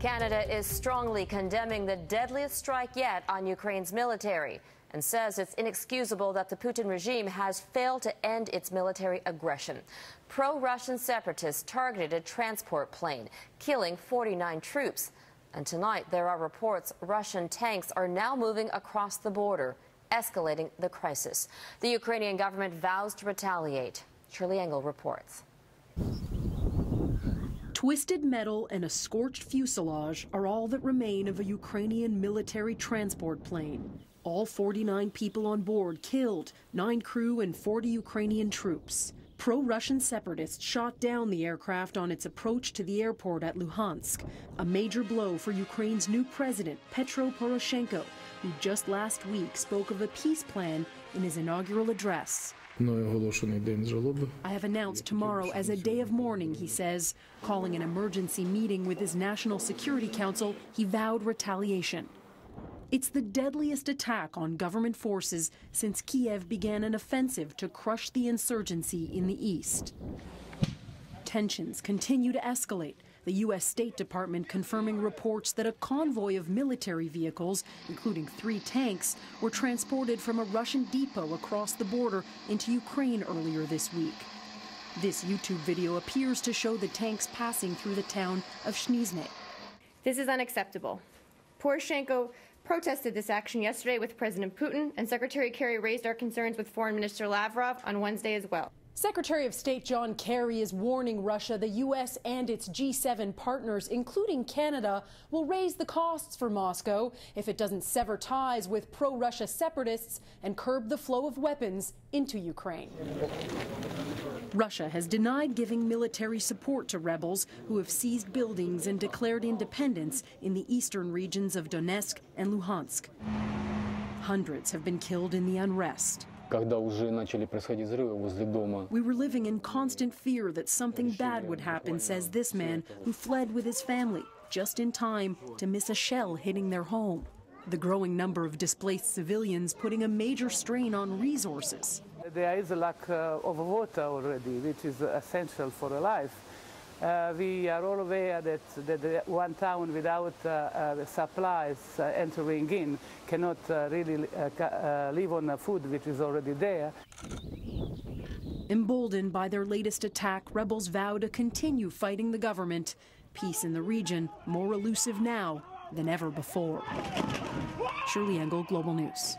Canada is strongly condemning the deadliest strike yet on Ukraine's military and says it's inexcusable that the Putin regime has failed to end its military aggression. Pro-Russian separatists targeted a transport plane, killing 49 troops. And tonight there are reports Russian tanks are now moving across the border, escalating the crisis. The Ukrainian government vows to retaliate. Shirley Engel reports. Twisted metal and a scorched fuselage are all that remain of a Ukrainian military transport plane. All 49 people on board killed, 9 crew and 40 Ukrainian troops. Pro-Russian separatists shot down the aircraft on its approach to the airport at Luhansk, a major blow for Ukraine's new president, Petro Poroshenko, who just last week spoke of a peace plan in his inaugural address. I have announced tomorrow as a day of mourning, he says. Calling an emergency meeting with his National Security Council, he vowed retaliation. It's the deadliest attack on government forces since Kiev began an offensive to crush the insurgency in the east. Tensions continue to escalate. The U.S. State Department confirming reports that a convoy of military vehicles, including 3 tanks, were transported from a Russian depot across the border into Ukraine earlier this week. This YouTube video appears to show the tanks passing through the town of Snizhne. This is unacceptable. Poroshenko protested this action yesterday with President Putin, and Secretary Kerry raised our concerns with Foreign Minister Lavrov on Wednesday as well. Secretary of State John Kerry is warning Russia the U.S. and its G7 partners, including Canada, will raise the costs for Moscow if it doesn't sever ties with pro-Russia separatists and curb the flow of weapons into Ukraine. Russia has denied giving military support to rebels who have seized buildings and declared independence in the eastern regions of Donetsk and Luhansk. Hundreds have been killed in the unrest. We were living in constant fear that something bad would happen, says this man who fled with his family just in time to miss a shell hitting their home. The growing number of displaced civilians putting a major strain on resources. There is a lack of water already, which is essential for life. We are all aware that one town without supplies entering in cannot really live on food which is already there. Emboldened by their latest attack, rebels vow to continue fighting the government. Peace in the region more elusive now than ever before. Shirley Engel, Global News.